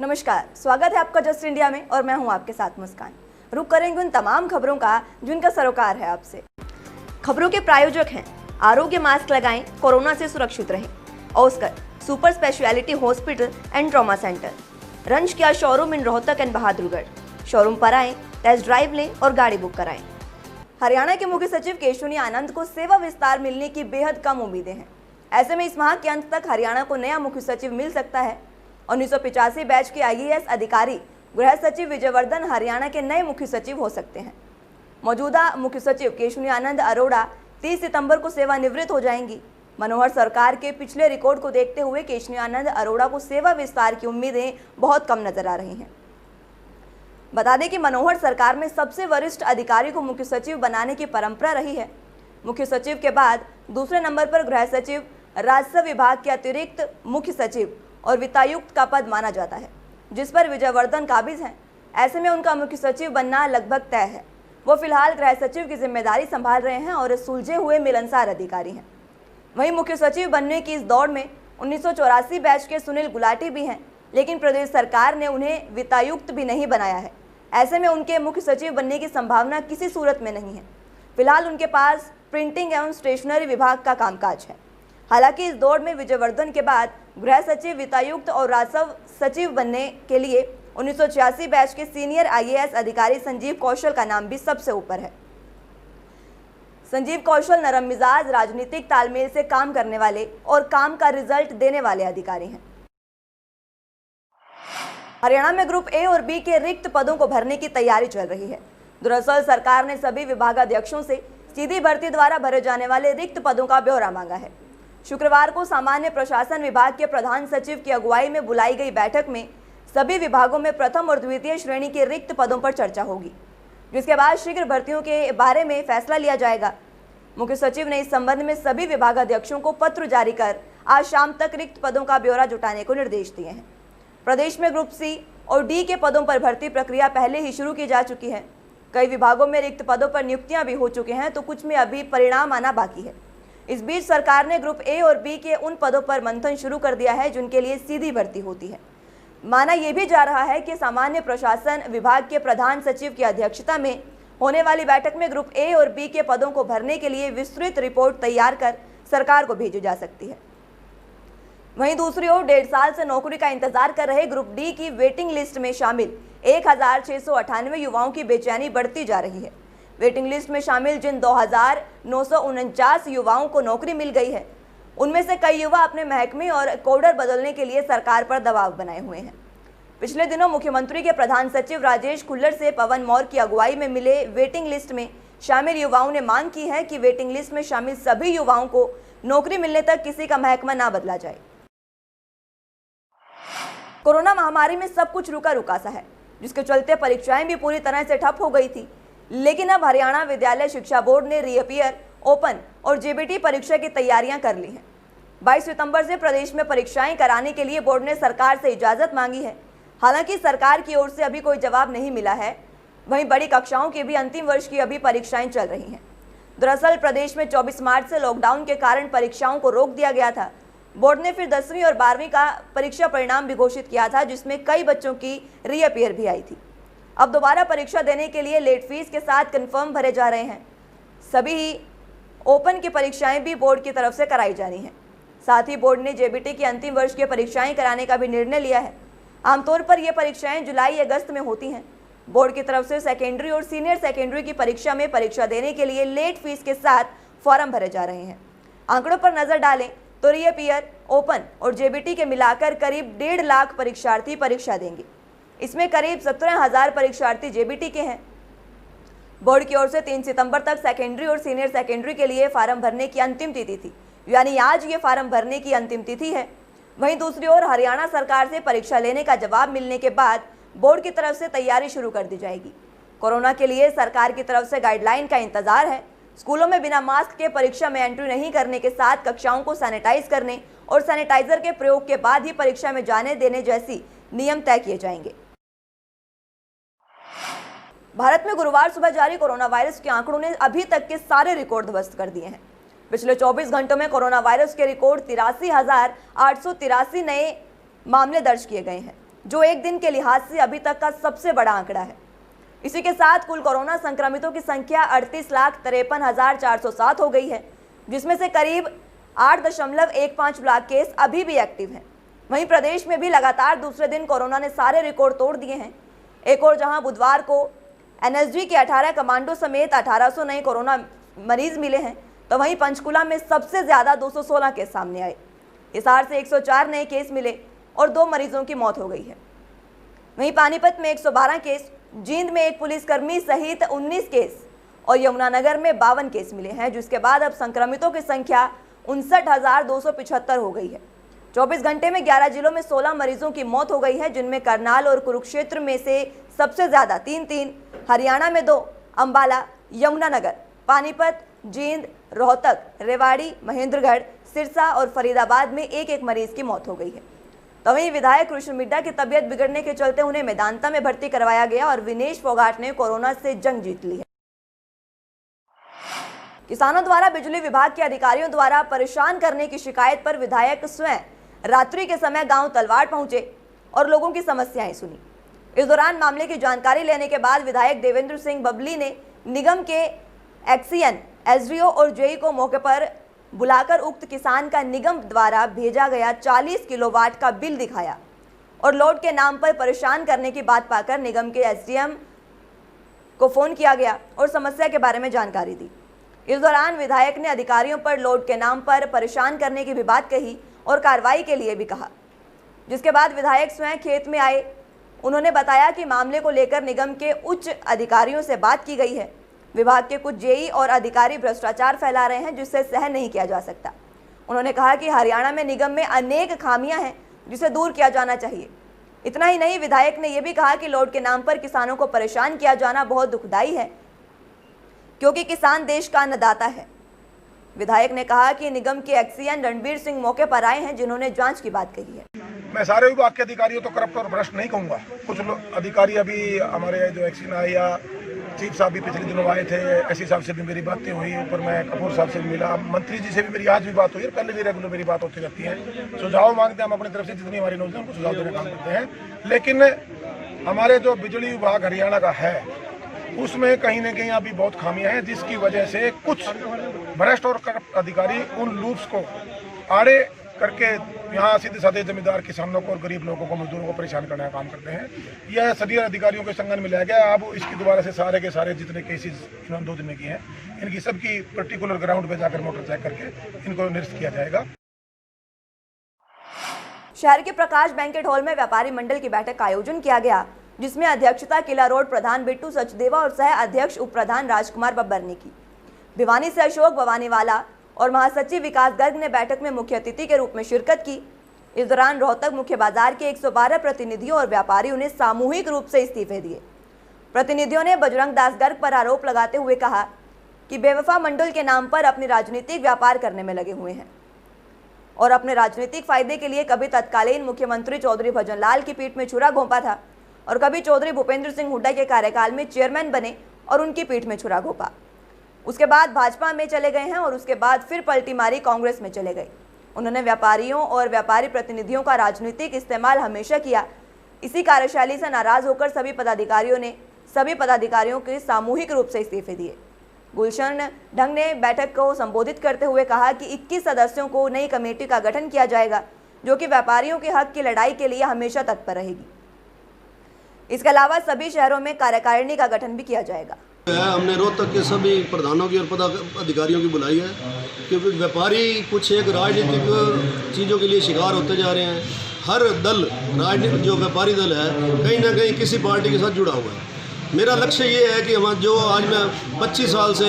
नमस्कार, स्वागत है आपका जस्ट इंडिया में और मैं हूं आपके साथ मुस्कान। रुक करेंगे उन तमाम खबरों का जिनका सरोकार है आपसे। खबरों के प्रायोजक हैं आरोग्य मास्क लगाएं, कोरोना से सुरक्षित रहें। Oscar super speciality hospital and trauma centre, रंज किया showroom in Rohtak and Bahadurgarh. Showroom पर आएं, टेस्ट ड्राइव लें और गाड़ी बुक कराएं। हरियाणा के मुख्य सचिव केशुनी आनंद को सेवा विस्तार मिलने की बेहद कम उम्मीदें हैं। ऐसे में इस माह के अंत तक हरियाणा को नया मुख्य सचिव मिल सकता है। 1985 बैच के IAS अधिकारी गृह सचिव विजयवर्धन हरियाणा के नए मुख्य सचिव हो सकते हैं। मौजूदा मुख्य सचिव केशुनी आनंद अरोड़ा 30 सितंबर को सेवानिवृत्त हो जाएंगी। मनोहर सरकार के पिछले रिकॉर्ड को देखते हुए केशुनी आनंद अरोड़ा को सेवा विस्तार की उम्मीदें बहुत कम नजर आ रही हैं। बता दें कि मनोहर सरकार में सबसे वरिष्ठ अधिकारी को मुख्य सचिव बनाने की परंपरा रही है। मुख्य सचिव के बाद दूसरे नंबर पर गृह सचिव, राजस्व विभाग के अतिरिक्त मुख्य सचिव और वित्तायुक्त का पद माना जाता है, जिस पर विजयवर्धन काबिज हैं। ऐसे में उनका मुख्य सचिव बनना लगभग तय है। वो फिलहाल गृह सचिव की जिम्मेदारी संभाल रहे हैं और सुलझे हुए मिलनसार अधिकारी हैं। वहीं मुख्य सचिव बनने की इस दौड़ में 1984 बैच के सुनील गुलाटी भी हैं, लेकिन प्रदेश सरकार ने उन्हें वित्तायुक्त भी नहीं बनाया है। ऐसे में उनके मुख्य सचिव बनने की संभावना किसी सूरत में नहीं है। फिलहाल उनके पास प्रिंटिंग एवं स्टेशनरी विभाग का कामकाज है। हालांकि इस दौड़ में विजयवर्धन के बाद गृह सचिव, वित्तायुक्त और राजस्व सचिव बनने के लिए 1986 बैच के सीनियर IAS अधिकारी संजीव कौशल का नाम भी सबसे ऊपर है। संजीव कौशल नरम मिजाज, राजनीतिक तालमेल से काम करने वाले और काम का रिजल्ट देने वाले अधिकारी हैं। हरियाणा में ग्रुप A और B के रिक्त पदों को भरने की तैयारी चल रही है। दरअसल सरकार ने सभी विभागाध्यक्षों से सीधी भर्ती द्वारा भरे जाने वाले रिक्त पदों का ब्यौरा मांगा है। शुक्रवार को सामान्य प्रशासन विभाग के प्रधान सचिव की अगुवाई में बुलाई गई बैठक में सभी विभागों में प्रथम और द्वितीय श्रेणी के रिक्त पदों पर चर्चा होगी, जिसके बाद शीघ्र भर्तियों के बारे में फैसला लिया जाएगा। मुख्य सचिव ने इस संबंध में सभी विभागाध्यक्षों को पत्र जारी कर आज शाम तक रिक्त पदों का ब्यौरा जुटाने को निर्देश दिए हैं। प्रदेश में ग्रुप C और D के पदों पर भर्ती प्रक्रिया पहले ही शुरू की जा चुकी है। कई विभागों में रिक्त पदों पर नियुक्तियां भी हो चुके हैं, तो कुछ में अभी परिणाम आना बाकी है। इस बीच सरकार ने ग्रुप A और B के उन पदों पर मंथन शुरू कर दिया है जिनके लिए सीधी भर्ती होती है। माना यह भी जा रहा है कि सामान्य प्रशासन विभाग के प्रधान सचिव की अध्यक्षता में होने वाली बैठक में ग्रुप A और B के पदों को भरने के लिए विस्तृत रिपोर्ट तैयार कर सरकार को भेजी जा सकती है। वहीं दूसरी ओर 1.5 साल से नौकरी का इंतजार कर रहे ग्रुप D की वेटिंग लिस्ट में शामिल 1698 युवाओं की बेचैनी बढ़ती जा रही है। वेटिंग लिस्ट में शामिल जिन 2949 युवाओं को नौकरी मिल गई है, उनमें से कई युवा अपने महकमे और कोडर बदलने के लिए सरकार पर दबाव बनाए हुए हैं। पिछले दिनों मुख्यमंत्री के प्रधान सचिव राजेश खुल्लर से पवन मौर की अगुवाई में मिले वेटिंग लिस्ट में शामिल युवाओं ने मांग की है कि वेटिंग लिस्ट में शामिल सभी युवाओं को नौकरी मिलने तक किसी का महकमा ना बदला जाए। कोरोना महामारी में सब कुछ रुका रुका सा है, जिसके चलते परीक्षाएं भी पूरी तरह से ठप हो गई थी। लेकिन अब हरियाणा विद्यालय शिक्षा बोर्ड ने रीअपियर, ओपन और JBT परीक्षा की तैयारियां कर ली हैं। 22 सितंबर से प्रदेश में परीक्षाएं कराने के लिए बोर्ड ने सरकार से इजाजत मांगी है। हालांकि सरकार की ओर से अभी कोई जवाब नहीं मिला है। वहीं बड़ी कक्षाओं के भी अंतिम वर्ष की अभी परीक्षाएं चल रही हैं। दरअसल प्रदेश में 24 मार्च से लॉकडाउन के कारण परीक्षाओं को रोक दिया गया था। बोर्ड ने फिर 10वीं और 12वीं का परीक्षा परिणाम भी घोषित किया था, जिसमें कई बच्चों की रीअपियर भी आई थी। अब दोबारा परीक्षा देने के लिए लेट फीस के साथ कंफर्म भरे जा रहे हैं। सभी ओपन की परीक्षाएं भी बोर्ड की तरफ से कराई जा रही हैं। साथ ही बोर्ड ने JBT की अंतिम वर्ष की परीक्षाएं कराने का भी निर्णय लिया है। आमतौर पर ये परीक्षाएं जुलाई-अगस्त में होती हैं। बोर्ड की तरफ से सेकेंडरी और सीनियर सेकेंडरी की परीक्षा में परीक्षा देने के लिए लेट फीस के साथ फॉर्म भरे जा रहे हैं। आंकड़ों पर नजर डालें तो रीअपियर, ओपन और JBT के मिलाकर करीब 1.5 लाख परीक्षार्थी परीक्षा देंगे। इसमें करीब 17,000 परीक्षार्थी JBT के हैं। बोर्ड की ओर से 3 सितंबर तक सेकेंडरी और सीनियर सेकेंडरी के लिए फार्म भरने की अंतिम तिथि थी, यानी आज ये फार्म भरने की अंतिम तिथि है। वहीं दूसरी ओर हरियाणा सरकार से परीक्षा लेने का जवाब मिलने के बाद बोर्ड की तरफ से तैयारी शुरू कर दी जाएगी। कोरोना के लिए सरकार की तरफ से गाइडलाइन का इंतजार है। स्कूलों में बिना मास्क के परीक्षा में एंट्री नहीं करने के साथ कक्षाओं को सैनिटाइज करने और सैनिटाइजर के प्रयोग के बाद ही परीक्षा में जाने देने जैसी नियम तय किए जाएंगे। भारत में गुरुवार सुबह जारी कोरोना वायरस के आंकड़ों ने अभी तक के सारे रिकॉर्ड ध्वस्त कर दिए हैं। पिछले 24 घंटों में कोरोना वायरस के रिकॉर्ड 83,883 नए मामले दर्ज किए गए हैं। जो एक दिन के लिहाज से अभी तक का सबसे बड़ा आंकड़ा है। इसी के साथ कुल कोरोना संक्रमितों की संख्या 38,53,407 हो गई है, जिसमें से करीब 8.15 लाख केस अभी भी एक्टिव हैं। वहीं प्रदेश में भी लगातार दूसरे दिन कोरोना ने सारे रिकॉर्ड तोड़ दिए हैं। एक और जहां बुधवार को एनएसजी के 18 कमांडो समेत 1800 नए कोरोना मरीज मिले हैं, तो वहीं पंचकुला में सबसे ज्यादा 216 केस सामने आए। हिसार से 104 नए केस मिले और 2 मरीजों की मौत हो गई है। वहीं पानीपत में 112 केस, जींद में एक पुलिसकर्मी सहित 19 केस और यमुनानगर में 52 केस मिले हैं, जिसके बाद अब संक्रमितों की संख्या 59,275 हो गई है। 24 घंटे में 11 जिलों में 16 मरीजों की मौत हो गई है, जिनमें करनाल और कुरुक्षेत्र में से सबसे ज्यादा 3-3, हरियाणा में 2, अंबाला, यमुनानगर, पानीपत, जींद, रोहतक, रेवाड़ी, महेंद्रगढ़, सिरसा और फरीदाबाद में एक एक मरीज की मौत हो गई है। तो वहीं विधायक कृष्ण मिड्डा की तबीयत बिगड़ने के चलते उन्हें मेदांता में भर्ती करवाया गया और विनेश फोगाट ने कोरोना से जंग जीत ली है। किसानों द्वारा बिजली विभाग के अधिकारियों द्वारा परेशान करने की शिकायत पर विधायक स्वयं रात्रि के समय गांव तलवाड़ पहुंचे और लोगों की समस्याएं सुनी। इस दौरान मामले की जानकारी लेने के बाद विधायक देवेंद्र सिंह बबली ने निगम के एक्सीएन, एसडीओ और जेई को मौके पर बुलाकर उक्त किसान का निगम द्वारा भेजा गया 40 किलोवाट का बिल दिखाया और लोड के नाम पर परेशान करने की बात पाकर निगम के एसडीएम को फोन किया गया और समस्या के बारे में जानकारी दी। इस दौरान विधायक ने अधिकारियों पर लोड के नाम पर परेशान करने की भी बात कही और कार्रवाई के लिए भी कहा, जिसके बाद विधायक स्वयं खेत में आए। उन्होंने बताया कि मामले को लेकर निगम के उच्च अधिकारियों से बात की गई है। विभाग के कुछ जेई और अधिकारी भ्रष्टाचार फैला रहे हैं, जिससे सहन नहीं किया जा सकता। उन्होंने कहा कि हरियाणा में निगम में अनेक खामियां हैं, जिसे दूर किया जाना चाहिए। इतना ही नहीं, विधायक ने यह भी कहा कि लोड के नाम पर किसानों को परेशान किया जाना बहुत दुखदायी है, क्योंकि किसान देश का अन्नदाता है। विधायक ने कहा कि निगम के एक्सीएन रणबीर सिंह मौके पर आए हैं, जिन्होंने जांच की बात कही है। मैं सारे विभाग के अधिकारियों तो करप्ट और भ्रष्ट नहीं कहूँगा। कुछ अधिकारी अभी हमारे जो एक्सीएन आए या चीफ साहब भी पिछले दिनों आए थे, एससी साहब से भी मेरी बातें हुई, ऊपर मैं कपूर साहब से भी मिला, मंत्री जी से भी मेरी आज भी बात हुई है, पहले भी रेगुलर मेरी बात होती रहती है। सुझाव मांगते हैं, हम अपनी तरफ से जितनी हमारी नॉलेज है उनको सुझाव देने का काम करते हैं। लेकिन हमारे जो बिजली विभाग हरियाणा का है, उसमें कहीं ना कहीं अभी बहुत खामियां हैं, जिसकी वजह से कुछ भ्रष्ट और करप्ट अधिकारी उन लूप्स को आड़े करके यहाँ सीधे साधे जमींदार किसानों को और गरीब लोगों को, मजदूरों को परेशान करने का काम करते हैं। यह सभी अधिकारियों के संज्ञान में लाया गया। अब इसकी दोबारा से सारे के सारे जितने केसेस इन्होंने 2 दिन में किए हैं, इनकी सबकी पर्टिकुलर ग्राउंड पे जाकर मोटर चेक करके इनको निरस्त किया जाएगा। शहर के प्रकाश बैंकेट हॉल में व्यापारी मंडल की बैठक का आयोजन किया गया, जिसमें अध्यक्षता किला रोड प्रधान बिट्टू सचदेवा और सह अध्यक्ष उप प्रधान राजकुमार बब्बर ने की। भिवानी से अशोक भवानीवाला और महासचिव विकास गर्ग ने बैठक में मुख्य अतिथि के रूप में शिरकत की। इस दौरान रोहतक मुख्य बाजार के 112 प्रतिनिधियों और व्यापारियों ने सामूहिक रूप से इस्तीफे दिए। प्रतिनिधियों ने बजरंग दास गर्ग पर आरोप लगाते हुए कहा कि बेवफा मंडल के नाम पर अपने राजनीतिक व्यापार करने में लगे हुए हैं और अपने राजनीतिक फायदे के लिए कभी तत्कालीन मुख्यमंत्री चौधरी भजनलाल की पीठ में छुरा घोंपा था और कभी चौधरी भूपेंद्र सिंह हुड्डा के कार्यकाल में चेयरमैन बने और उनकी पीठ में छुरा घोंपा। उसके बाद भाजपा में चले गए हैं और उसके बाद फिर पलटी मारी कांग्रेस में चले गए। उन्होंने व्यापारियों और व्यापारी प्रतिनिधियों का राजनीतिक इस्तेमाल हमेशा किया। इसी कार्यशैली से नाराज होकर सभी पदाधिकारियों के सामूहिक रूप से इस्तीफे दिए। गुलशन ढंग ने बैठक को संबोधित करते हुए कहा कि 21 सदस्यों को नई कमेटी का गठन किया जाएगा, जो कि व्यापारियों के हक की लड़ाई के लिए हमेशा तत्पर रहेगी। इसके अलावा सभी शहरों में कार्यकारिणी का गठन भी किया जाएगा। हमने रोहतक के सभी प्रधानों की और पदाधिकारियों की बुलाई है, क्योंकि व्यापारी कुछ एक राजनीतिक चीज़ों के लिए शिकार होते जा रहे हैं। हर दल, राजनीतिक जो व्यापारी दल है, कहीं ना कहीं किसी पार्टी के साथ जुड़ा हुआ है। मेरा लक्ष्य ये है कि हम जो आज मैं 25 साल से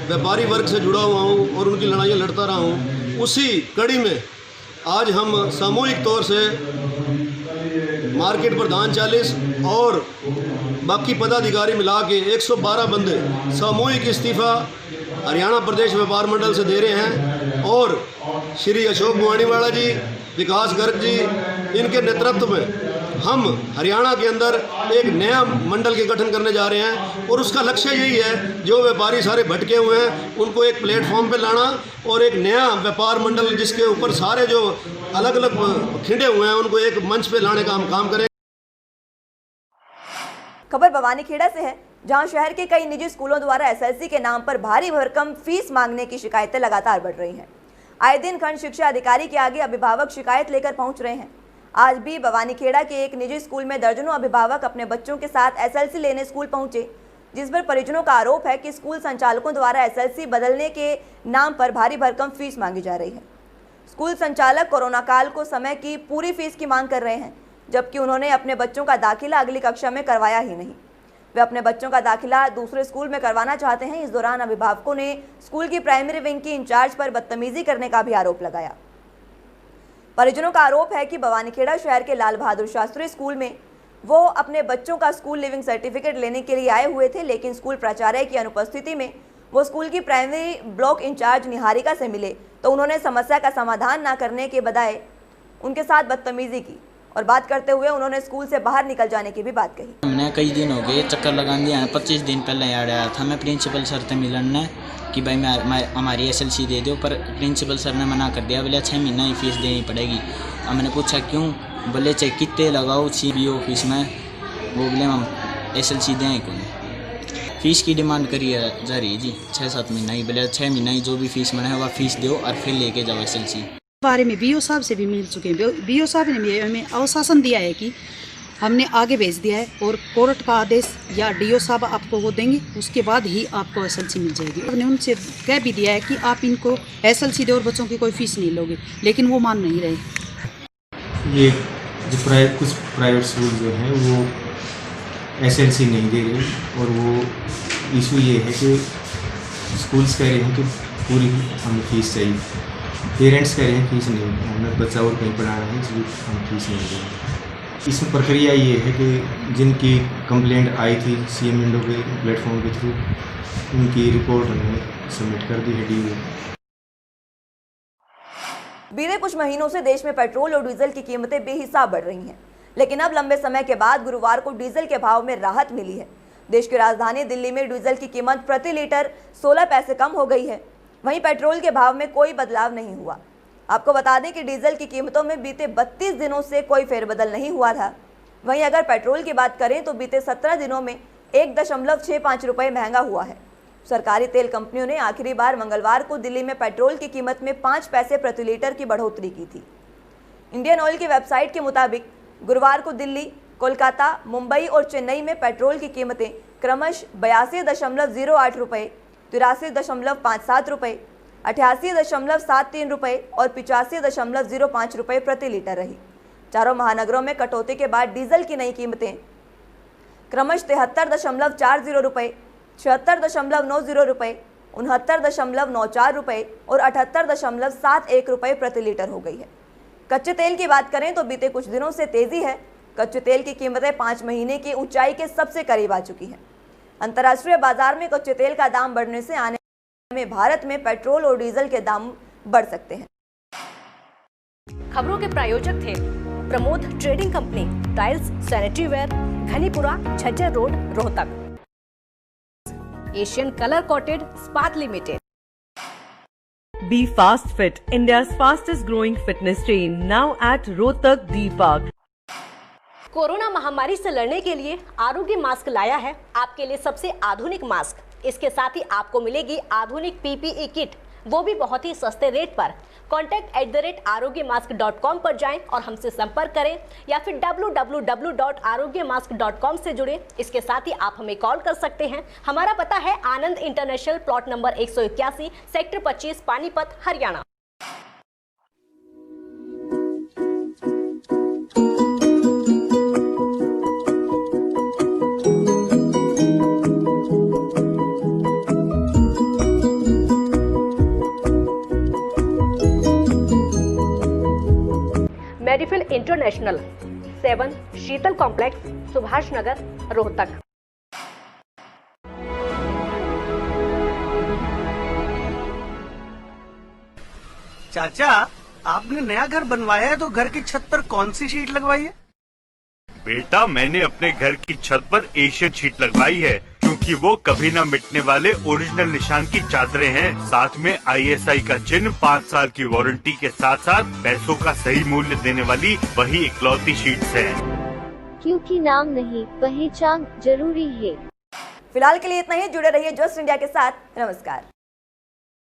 व्यापारी वर्ग से जुड़ा हुआ हूँ और उनकी लड़ाइयाँ लड़ता रहा हूँ, उसी कड़ी में आज हम सामूहिक तौर से मार्केट प्रधान 40 और बाकी पदाधिकारी मिला के 112 बंदे सामूहिक इस्तीफा हरियाणा प्रदेश व्यापार मंडल से दे रहे हैं और श्री अशोक भवानीवाला जी, विकास गर्ग जी, इनके नेतृत्व में हम हरियाणा के अंदर एक नया मंडल के गठन करने जा रहे हैं। और उसका लक्ष्य यही है, जो व्यापारी सारे भटके हुए हैं उनको एक प्लेटफॉर्म पे लाना और एक नया व्यापार मंडल जिसके ऊपर सारे जो अलग अलग खिंडे हुए हैं उनको एक मंच पे लाने का हम काम करें। खबर भवानीखेड़ा से है, जहां शहर के कई निजी स्कूलों द्वारा एसएलसी के नाम पर भारी भरकम फीस मांगने की शिकायतें लगातार बढ़ रही हैं। आए दिन खंड शिक्षा अधिकारी के आगे अभिभावक शिकायत लेकर पहुंच रहे हैं। आज भी भवानीखेड़ा के एक निजी स्कूल में दर्जनों अभिभावक अपने बच्चों के साथ एसएलसी लेने स्कूल पहुंचे, जिस पर परिजनों का आरोप है कि स्कूल संचालकों द्वारा एसएलसी बदलने के नाम पर भारी भरकम फीस मांगी जा रही है। स्कूल संचालक कोरोना काल को समय की पूरी फीस की मांग कर रहे हैं, जबकि उन्होंने अपने बच्चों का दाखिला अगली कक्षा में करवाया ही नहीं। वे अपने बच्चों का दाखिला दूसरे स्कूल में करवाना चाहते हैं। इस दौरान अभिभावकों ने स्कूल की प्राइमरी विंग की इंचार्ज पर बदतमीजी करने का भी आरोप लगाया। परिजनों का आरोप है कि भवानीखेड़ा शहर के लाल बहादुर शास्त्री स्कूल में वो अपने बच्चों का स्कूल लिविंग सर्टिफिकेट लेने के लिए आए हुए थे, लेकिन स्कूल प्राचार्य की अनुपस्थिति में वो स्कूल की प्राइमरी ब्लॉक इंचार्ज निहारिका से मिले तो उन्होंने समस्या का समाधान न करने के बजाय उनके साथ बदतमीजी की और बात करते हुए उन्होंने स्कूल से बाहर निकल जाने की भी बात कही। हमने कई दिन हो गए चक्कर लगा दिया है। 25 दिन पहले याद आया था मैं प्रिंसिपल सर से मिलने कि भाई मैं हमारी एसएलसी दे दो, पर प्रिंसिपल सर ने मना कर दिया। बोले 6 महीना ही फीस देनी पड़ेगी। अब मैंने पूछा क्यों, बोले चाहे कितने लगाओ सीबीओ ऑफिस में, वो बोले हम एसएलसी दें कौन। फीस की डिमांड करी जा रही है जी 6-7 महीना ही। बोले 6 महीना ही जो भी फीस बना है वह फीस दो और फिर लेके जाओ एसएलसी। बारे में बीओ साहब से भी मिल चुके हैं। बीओ साहब ने हमें आश्वासन दिया है कि हमने आगे भेज दिया है और कोर्ट का आदेश या डीओ साहब आपको वो देंगे, उसके बाद ही आपको एसएलसी मिल जाएगी। हमने उनसे कह भी दिया है कि आप इनको एसएलसी दो और बच्चों की कोई फीस नहीं लोगे, लेकिन वो मान नहीं रहे। ये जो कुछ प्राइवेट स्कूल जो हैं वो एसएलसी नहीं दे रहे और वो इशू ये है कि स्कूल्स कह रहे हैं कि पूरी हमें फीस चाहिए, पेरेंट्स कह रहे हैं फीस नहीं, हमें बच्चा और कहीं पढ़ा रहे हैं इसलिए हम फीस नहीं देंगे। इसमें प्रक्रिया ये है कि जिनकी कंप्लेंट आई थी सीएम विंडो के प्लेटफॉर्म के थ्रू, उनकी रिपोर्ट हमने सबमिट कर दी है डीओ। बीते कुछ महीनों से देश में पेट्रोल और डीजल की कीमतें बेहिसाब बढ़ रही हैं, लेकिन अब लंबे समय के बाद गुरुवार को डीजल के भाव में राहत मिली है। देश की राजधानी दिल्ली में डीजल की कीमत प्रति लीटर 16 पैसे कम हो गई है। वहीं पेट्रोल के भाव में कोई बदलाव नहीं हुआ। आपको बता दें कि डीजल की कीमतों में बीते 32 दिनों से कोई फेरबदल नहीं हुआ था। वहीं अगर पेट्रोल की बात करें तो बीते 17 दिनों में 1.65 रुपये महंगा हुआ है। सरकारी तेल कंपनियों ने आखिरी बार मंगलवार को दिल्ली में पेट्रोल की कीमत में 5 पैसे प्रति लीटर की बढ़ोतरी की थी। इंडियन ऑयल की वेबसाइट के मुताबिक गुरुवार को दिल्ली, कोलकाता, मुंबई और चेन्नई में पेट्रोल की कीमतें क्रमशः 82.08 रुपये, 83.57 रुपये, 88.73 रुपये और 85.05 रुपये प्रति लीटर रही। चारों महानगरों में कटौती के बाद डीजल की नई कीमतें क्रमशः 73.40 रुपये, 76.90 रुपये, 69.94 रुपये और 78.71 रुपये प्रति लीटर हो गई है। कच्चे तेल की बात करें तो बीते कुछ दिनों से तेजी है। कच्चे तेल की कीमतें 5 महीने की ऊंचाई के सबसे करीब आ चुकी हैं। अंतर्राष्ट्रीय बाजार में कच्चे तेल का दाम बढ़ने से आने में भारत में पेट्रोल और डीजल के दाम बढ़ सकते हैं। खबरों के प्रायोजक थे Pramod trading company, tiles, sanitary ware, Ghanipura, Jhajjar road, Rohtak. Asian colour coated Ispat limited. Be Fast Fit, India's fastest growing fitness chain, now at Rohtak D Park. Corona महामारी से लड़ने के लिए आरोग्य मास्क लाया है आपके लिए सबसे आधुनिक मास्क। इसके साथ ही आपको मिलेगी आधुनिक पीपीई किट, वो भी बहुत ही सस्ते रेट पर। contact@arogyamask.com पर जाएं और हमसे संपर्क करें या फिर www.arogyamask.com से जुड़ें। इसके साथ ही आप हमें कॉल कर सकते हैं। हमारा पता है Anand international, plot number 181, sector 25, Panipat, Haryana. Medifil international, 7 Sheetal complex, Subhash Nagar, Rohtak. चाचा, आपने नया घर बनवाया है तो घर की छत पर कौन सी शीट लगवाई है? बेटा, मैंने अपने घर की छत पर एशियन शीट लगवाई है, क्योंकि वो कभी न मिटने वाले ओरिजिनल निशान की चादरें हैं। साथ में ISI का चिन्ह, 5 साल की वारंटी के साथ साथ पैसों का सही मूल्य देने वाली वही इकलौती शीट्स हैं। क्योंकि नाम नहीं, पहचान जरूरी है। फिलहाल के लिए इतना ही। जुड़े रहिए जस्ट इंडिया के साथ। नमस्कार।